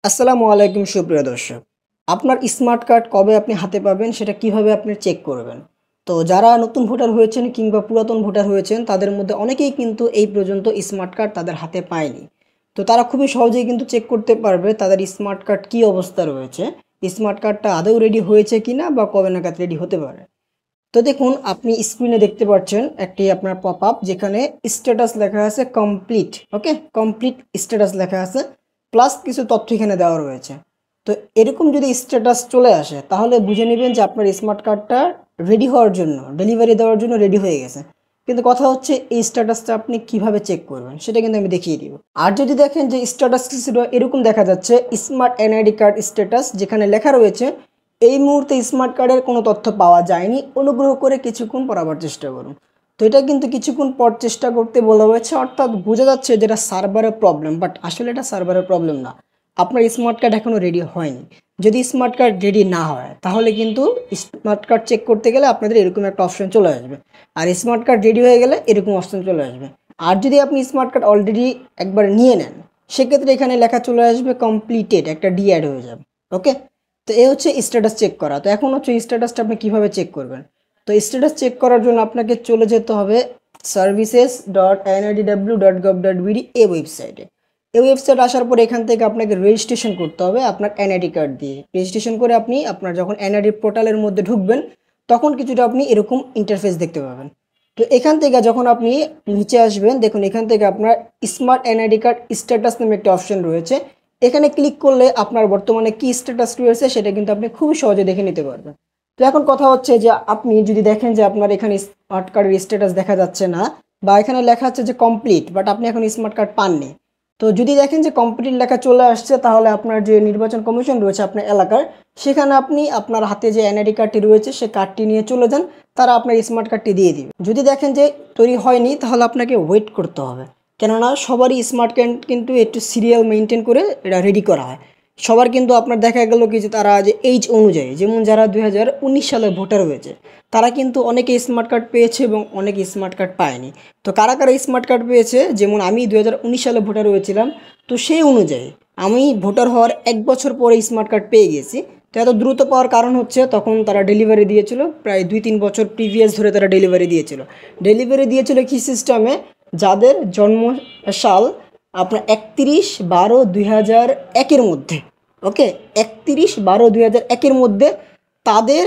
আসসালামু আলাইকুম সুপ্রিয় দর্শক। আপনার স্মার্ট কার্ড কবে আপনি হাতে পাবেন সেটা কিভাবে আপনি চেক করবেন? তো যারা নতুন ভোটার হয়েছেন কিংবা পুরাতন ভোটার হয়েছেন তাদের মধ্যে অনেকেই কিন্তু এই পর্যন্ত স্মার্ট কার্ড তাদের হাতে পায়নি। তো তারা খুবই সহজেই কিন্তু চেক করতে পারবে তাদের স্মার্ট কার্ড কী অবস্থা রয়েছে, স্মার্ট কার্ডটা আদৌ রেডি হয়েছে কিনা বা কবে নাগাদ রেডি হতে পারে। তো দেখুন আপনি স্ক্রিনে দেখতে পাচ্ছেন একটি আপনার পপ আপ যেখানে স্ট্যাটাস লেখা আছে কমপ্লিট। ওকে, কমপ্লিট স্ট্যাটাস লেখা আছে, প্লাস কিছু তথ্য এখানে দেওয়া রয়েছে। তো এরকম যদি স্ট্যাটাস চলে আসে তাহলে বুঝে নেবেন যে আপনার স্মার্ট কার্ডটা রেডি হওয়ার জন্য, ডেলিভারি দেওয়ার জন্য রেডি হয়ে গেছে। কিন্তু কথা হচ্ছে এই স্ট্যাটাসটা আপনি কিভাবে চেক করবেন সেটা কিন্তু আমি দেখিয়ে দিব। আর যদি দেখেন যে স্ট্যাটাস এরকম দেখা যাচ্ছে স্মার্ট এনআইডি কার্ড স্ট্যাটাস, যেখানে লেখা রয়েছে এই মুহূর্তে স্মার্ট কার্ডের কোনো তথ্য পাওয়া যায়নি, অনুগ্রহ করে কিছুক্ষণ পর আবার চেষ্টা করুন। তো এটা কিন্তু কিছুক্ষণ পর চেষ্টা করতে বলা হয়েছে, অর্থাৎ বোঝা যাচ্ছে যেটা সার্ভারের প্রবলেম, বাট আসলে এটা সার্ভারের প্রবলেম না, আপনার স্মার্ট কার্ড এখনও রেডি হয়নি। যদি স্মার্ট কার্ড রেডি না হয় তাহলে কিন্তু স্মার্ট কার্ড চেক করতে গেলে আপনাদের এরকম একটা অপশন চলে আসবে, আর স্মার্ট কার্ড রেডি হয়ে গেলে এরকম অপশন চলে আসবে। আর যদি আপনি স্মার্ট কার্ড অলরেডি একবার নিয়ে নেন সেক্ষেত্রে এখানে লেখা চলে আসবে কমপ্লিটেড, একটা ডি অ্যাড হয়ে যাবে। ওকে, তো এই হচ্ছে স্ট্যাটাস চেক করা। তো এখন হচ্ছে স্ট্যাটাসটা আপনি কীভাবে চেক করবেন। তো স্ট্যাটাস চেক করার জন্য আপনাকে চলে যেতে হবে services.nidw.gov.bd এই ওয়েবসাইটে। এই ওয়েবসাইট আসার পর এখান থেকে আপনাকে রেজিস্ট্রেশন করতে হবে আপনার এনআইডি কার্ড দিয়ে। রেজিস্ট্রেশন করে আপনি আপনার যখন এনআইডি পোর্টালের মধ্যে ঢুকবেন তখন কিছুটা আপনি এরকম ইন্টারফেস দেখতে পাবেন। তো এখান থেকে যখন আপনি নিচে আসবেন দেখুন এখান থেকে আপনার স্মার্ট এনআইডি কার্ড স্ট্যাটাস নামে একটা অপশন রয়েছে। এখানে ক্লিক করলে আপনার বর্তমানে কি স্ট্যাটাস রয়েছে সেটা কিন্তু আপনি খুবই সহজে দেখে নিতে পারবেন। তো এখন কথা হচ্ছে যে আপনি যদি দেখেন যে আপনার এখানে স্মার্ট কার্ডের স্ট্যাটাস দেখা যাচ্ছে না, বা এখানে লেখা হচ্ছে যে কমপ্লিট, বাট আপনি এখন স্মার্ট কার্ড পাননি। তো যদি দেখেন যে কমপ্লিট লেখা চলে আসছে তাহলে আপনার যে নির্বাচন কমিশন রয়েছে আপনার এলাকার, সেখানে আপনি আপনার হাতে যে এনআইডি কার্ডটি রয়েছে সে কার্ডটি নিয়ে চলে যান, তারা আপনার স্মার্ট কার্ডটি দিয়ে দিবে। যদি দেখেন যে তৈরি হয়নি তাহলে আপনাকে ওয়েট করতে হবে, কেননা সবারই স্মার্ট কার্ড কিন্তু একটু সিরিয়াল মেনটেন করে এটা রেডি করা হয়। সবার কিন্তু আপনার দেখা গেল কি যে তারা যে এইজ অনুযায়ী, যেমন যারা 2019 সালে ভোটার হয়েছে তারা কিন্তু অনেকে স্মার্ট কার্ড পেয়েছে এবং অনেকে স্মার্ট কার্ড পায়নি। তো কারা কারা স্মার্ট কার্ড পেয়েছে, যেমন আমি 2019 সালে ভোটার হয়েছিলাম, তো সেই অনুযায়ী আমি ভোটার হওয়ার 1 বছর পরে স্মার্ট কার্ড পেয়ে গেছি। তো এত দ্রুত পাওয়ার কারণ হচ্ছে তখন তারা ডেলিভারি দিয়েছিল, প্রায় 2-3 বছর প্রিভিয়াস ধরে তারা ডেলিভারি দিয়েছিল কি সিস্টেমে, যাদের জন্ম সাল আপনার 31/12/2001 মধ্যে। ওকে, 31/12/2001 মধ্যে তাদের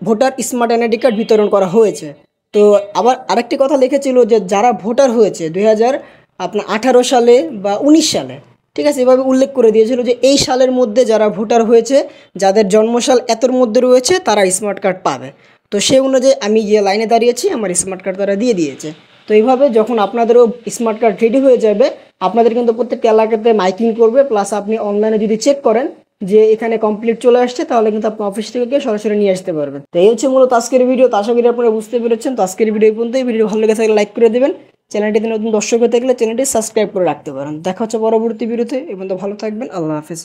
ভোটার স্মার্ট এনআইডি কার্ড বিতরণ করা হয়েছে। তো আবার আরেকটি কথা লিখেছিল যে যারা ভোটার হয়েছে 2018 সালে বা 19 সালে, ঠিক আছে, এভাবে উল্লেখ করে দিয়েছিল যে এই সালের মধ্যে যারা ভোটার হয়েছে যাদের জন্মসাল এতর মধ্যে রয়েছে তারা স্মার্ট কার্ড পাবে। তো সেই অনুযায়ী আমি যে লাইনে দাঁড়িয়েছি আমার স্মার্ট কার্ড তারা দিয়ে দিয়েছে। তো এইভাবে যখন আপনাদেরও স্মার্ট কার্ড রেডি হয়ে যাবে আপনাদের কিন্তু প্রত্যেকটা এলাকাতে মাইকিং করবে, প্লাস আপনি অনলাইনে যদি চেক করেন যে এখানে কমপ্লিট চলে আসছে তাহলে কিন্তু আপনি অফিস থেকে গিয়ে সরাসরি নিয়ে আসতে পারবেন। তো এই হচ্ছে মূলত আজকের ভিডিও। তো আশা করি আপনারা বুঝতে পেরেছেন। তো আজকের ভিডিও এই পর্যন্তই। ভিডিও ভালো লেগে থাকলে লাইক করে দেবেন, চ্যানেলটিতে নতুন দর্শক হয়ে থাকলে চ্যানেলটি সাবস্ক্রাইব করে রাখতে পারেন। দেখা হচ্ছে পরবর্তী ভিডিওতে। এই পর্যন্ত ভালো থাকবেন। আল্লাহ হাফিজ।